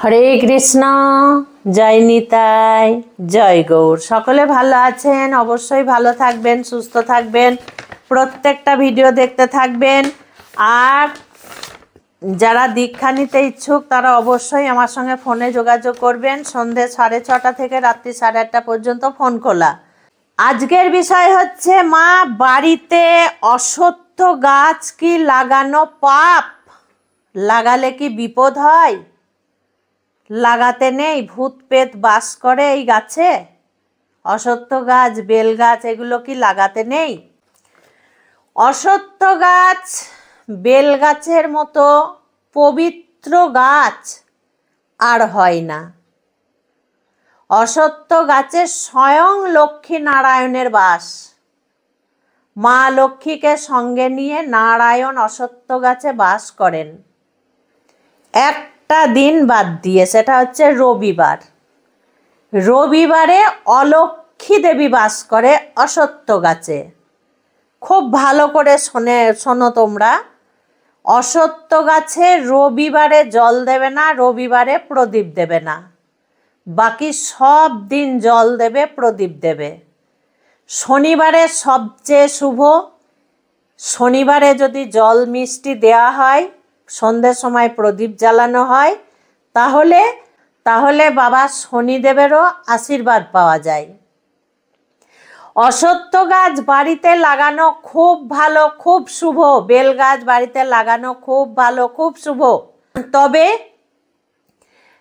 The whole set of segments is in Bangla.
হরে কৃষ্ণ। জয় নিতাই, জয় গৌর। সকলে ভালো আছেন? অবশ্যই ভালো থাকবেন, সুস্থ থাকবেন, প্রত্যেকটা ভিডিও দেখতে থাকবেন। আর যারা দীক্ষা নিতে ইচ্ছুক তারা অবশ্যই আমার সঙ্গে ফোনে যোগাযোগ করবেন। সন্ধে 6:30 থেকে রাত্রি 8:30 পর্যন্ত ফোন খোলা। আজকের বিষয় হচ্ছে, মা বাড়িতে অশ্বত্থ গাছ কি লাগানো পাপ? লাগালে কি বিপদ হয়? লাগাতে নেই? ভূত পেত বাস করে এই গাছে? অশ্বত্থ গাছ, বেল গাছ এগুলো কি লাগাতে নেই? অশ্বত্থ গাছ বেল গাছের মতো পবিত্র গাছ আর হয় না। অশ্বত্থ গাছে স্বয়ং লক্ষ্মী নারায়ণের বাস। মা লক্ষ্মীকে সঙ্গে নিয়ে নারায়ণ অশ্বত্থ গাছে বাস করেন। একটা দিন বাদ দিয়ে, সেটা হচ্ছে রবিবার। রবিবারে অলক্ষ্মী দেবী বাস করে অশ্বত্থ গাছে। খুব ভালো করে শোনো তোমরা। অশ্বত্থ গাছে রবিবারে জল দেবে না, রবিবারে প্রদীপ দেবে না। বাকি সব দিন জল দেবে, প্রদীপ দেবে। শনিবারে সবচেয়ে শুভ। শনিবারে যদি জল মিষ্টি দেওয়া হয়, সন্ধ্যের সময় প্রদীপ জ্বালানো হয়, তাহলে বাবা শনিদেবেরও আশীর্বাদ পাওয়া যায়। অশ্বত্থ গাছ বাড়িতে লাগানো খুব ভালো, খুব শুভ। বেল গাছ বাড়িতে লাগানো খুব ভালো, খুব শুভ। তবে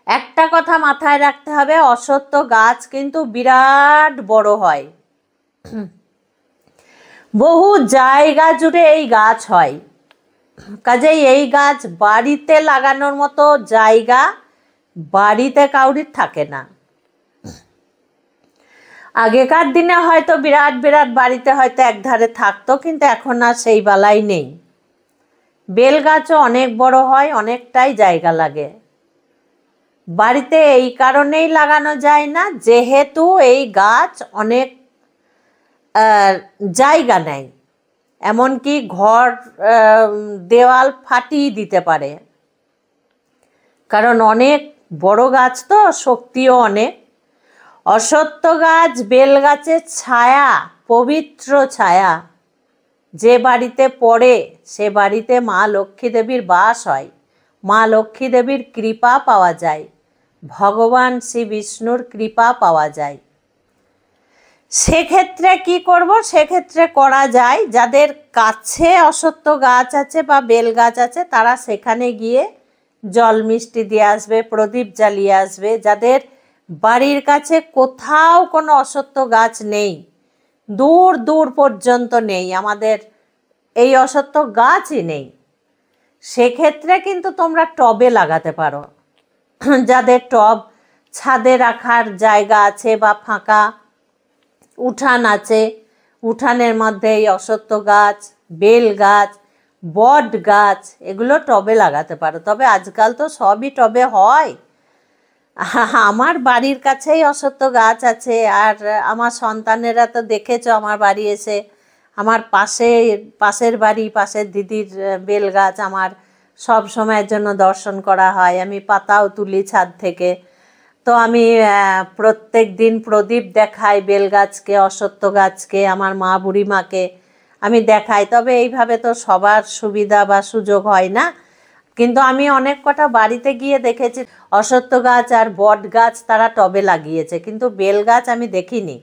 একটা কথা মাথায় রাখতে হবে, অশ্বত্থ গাছ কিন্তু বিরাট বড় হয়। বহু জায়গা জুড়ে এই গাছ হয়। কাজেই এই গাছ বাড়িতে লাগানোর মতো জায়গা বাড়িতে কাউরির থাকে না। আগেকার দিনে হয়তো বিরাট বিরাট বাড়িতে হয়তো একধারে থাকতো, কিন্তু এখন আর সেই বালাই নেই। বেল গাছও অনেক বড় হয়, অনেকটাই জায়গা লাগে। বাড়িতে এই কারণেই লাগানো যায় না, যেহেতু এই গাছ অনেক জায়গা নেয়। এমনকি ঘর দেওয়াল ফাটিয়ে দিতে পারে, কারণ অনেক বড় গাছ তো, শক্তিও অনেক। অশ্বত্থ গাছ বেল গাছের ছায়া, পবিত্র ছায়া। যে বাড়িতে পড়ে সে বাড়িতে মা লক্ষ্মী দেবীর বাস হয়, মা লক্ষ্মী দেবীর কৃপা পাওয়া যায়, ভগবান শ্রী বিষ্ণুর কৃপা পাওয়া যায়। সেক্ষেত্রে কি করব? সেক্ষেত্রে করা যায়, যাদের কাছে অশ্বত্থ গাছ আছে বা বেল গাছ আছে তারা সেখানে গিয়ে জল মিষ্টি দিয়ে আসবে, প্রদীপ জ্বালিয়ে আসবে। যাদের বাড়ির কাছে কোথাও কোনো অশ্বত্থ গাছ নেই, দূর দূর পর্যন্ত নেই, আমাদের এই অশ্বত্থ গাছই নেই, সেক্ষেত্রে কিন্তু তোমরা টবে লাগাতে পারো। যাদের টব ছাদে রাখার জায়গা আছে বা ফাঁকা উঠান আছে, উঠানের মধ্যে এই অশ্বত্থ গাছ, বেল গাছ, বট গাছ এগুলো টবে লাগাতে পারো। তবে আজকাল তো সবই টবে হয়। আমার বাড়ির কাছেই অশ্বত্থ গাছ আছে। আর আমার সন্তানেরা তো দেখেছো আমার বাড়ি এসে, আমার পাশের বাড়ি, পাশের দিদির বেল গাছ আমার সব সময়ের জন্য দর্শন করা হয়। আমি পাতাও তুলি ছাদ থেকে। তো আমি প্রত্যেক দিন প্রদীপ দেখাই বেল গাছকে, অশ্বত্থ গাছকে, আমার মা বুড়িমাকে আমি দেখাই। তবে এইভাবে তো সবার সুবিধা বা সুযোগ হয় না, কিন্তু আমি অনেক কটা বাড়িতে গিয়ে দেখেছি অশ্বত্থ গাছ আর বট গাছ তারা টবে লাগিয়েছে, কিন্তু বেল গাছ আমি দেখিনি।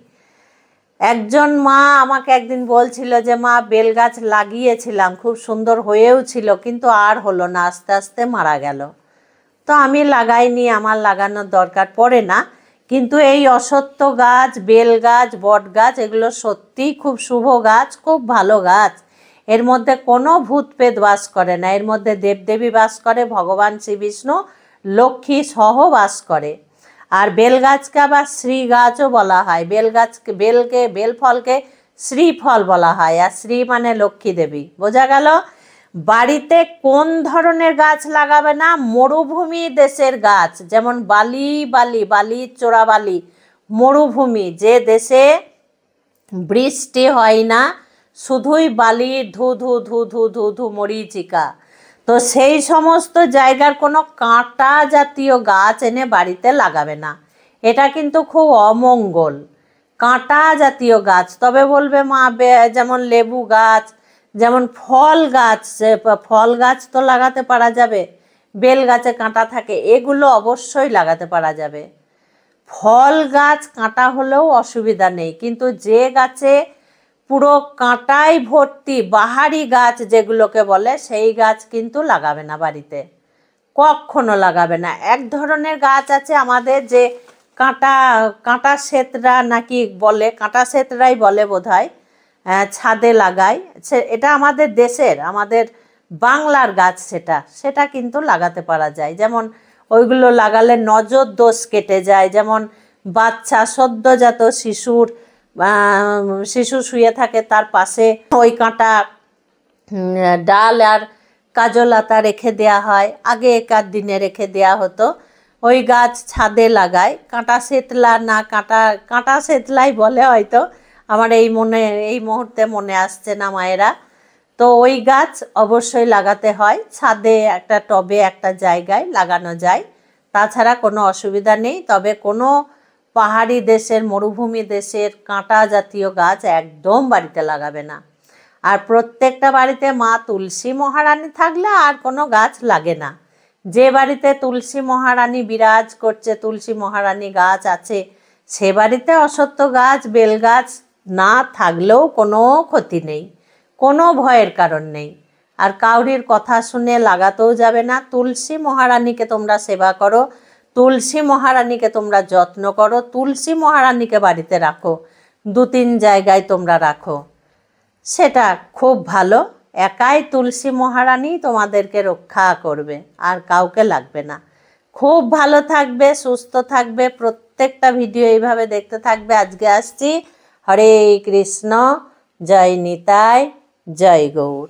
একজন মা আমাকে একদিন বলছিল যে মা বেল গাছ লাগিয়েছিলাম, খুব সুন্দর হয়েও ছিল, কিন্তু আর হলো না, আস্তে আস্তে মারা গেল। তো আমি লাগাইনি, আমার লাগানোর দরকার পড়ে না। কিন্তু এই অশ্বত্থ গাছ, বেল গাছ, বট গাছ এগুলো সত্যিই খুব শুভ গাছ, খুব ভালো গাছ। এর মধ্যে কোনো ভূত প্রেত বাস করে না, এর মধ্যে দেবদেবী বাস করে, ভগবান শ্রী বিষ্ণু লক্ষ্মী সহ বাস করে। আর বেল গাছকে আবার শ্রী গাছও বলা হয়। বেল ফলকে শ্রীফল বলা হয়, আর শ্রী মানে লক্ষ্মী দেবী। বোঝা গেল? বাড়িতে কোন ধরনের গাছ লাগাবে না? মরুভূমি দেশের গাছ, যেমন বালি চোরাবালি মরুভূমি, যে দেশে বৃষ্টি হয় না, শুধুই বালি, ধু ধু ধু ধু ধু ধু মরীচিকা, তো সেই সমস্ত জায়গার কোনো কাঁটা জাতীয় গাছ এনে বাড়িতে লাগাবে না, এটা কিন্তু খুব অমঙ্গল। কাঁটা জাতীয় গাছ তবে বলবে মা যেমন লেবু গাছ, যেমন ফল গাছ, ফল গাছ তো লাগাতে পারা যাবে, বেল গাছে কাঁটা থাকে, এগুলো অবশ্যই লাগাতে পারা যাবে। ফল গাছ কাঁটা হলেও অসুবিধা নেই, কিন্তু যে গাছে পুরো কাঁটায় ভর্তি বাহারি গাছ যেগুলোকে বলে, সেই গাছ কিন্তু লাগাবে না বাড়িতে, কখনো লাগাবে না। এক ধরনের গাছ আছে আমাদের যে কাঁটা সেতরা নাকি বলে, কাঁটা সেতরাই বলে বোধহয়, ছাদে লাগায়, এটা আমাদের দেশের, আমাদের বাংলার গাছ, সেটা কিন্তু লাগাতে পারা যায়। যেমন ওইগুলো লাগালে নজর দোষ কেটে যায়। যেমন বাচ্চা সদ্যজাত শিশু শুয়ে থাকে, তার পাশে ওই কাঁটা ডাল আর কাজলাতা রেখে দেয়া হয়, আগেকার দিনে রেখে দেয়া হতো। ওই গাছ ছাদে লাগায়, কাঁটা সেতলা না কাঁটা সেতলাই বলে হয়তো, আমার এই মুহূর্তে মনে আসছে না মায়েরা। তো ওই গাছ অবশ্যই লাগাতে হয় ছাদে, একটা টবে একটা জায়গায় লাগানো যায়, তাছাড়া কোনো অসুবিধা নেই। তবে কোনো পাহাড়ি দেশের, মরুভূমি দেশের কাঁটা জাতীয় গাছ একদম বাড়িতে লাগাবে না। আর প্রত্যেকটা বাড়িতে মা তুলসী মহারানী থাকলে আর কোনো গাছ লাগে না। যে বাড়িতে তুলসী মহারানী বিরাজ করছে, তুলসী মহারানী গাছ আছে, সে বাড়িতে অশ্বত্থ গাছ, বেল গাছ না থাকলেও কোনো ক্ষতি নেই, কোনো ভয়ের কারণ নেই। আর কাউরির কথা শুনে লাগাতেও যাবে না। তুলসী মহারানীকে তোমরা সেবা করো, তুলসী মহারানীকে তোমরা যত্ন করো, তুলসী মহারানীকে বাড়িতে রাখো, 2-3 জায়গায় তোমরা রাখো, সেটা খুব ভালো। একাই তুলসী মহারানী তোমাদেরকে রক্ষা করবে, আর কাউকে লাগবে না। খুব ভালো থাকবে, সুস্থ থাকবে, প্রত্যেকটা ভিডিও এইভাবে দেখতে থাকবে। আজকে আসছি। হরে কৃষ্ণ, জয় নিতাই, জয় গৌর।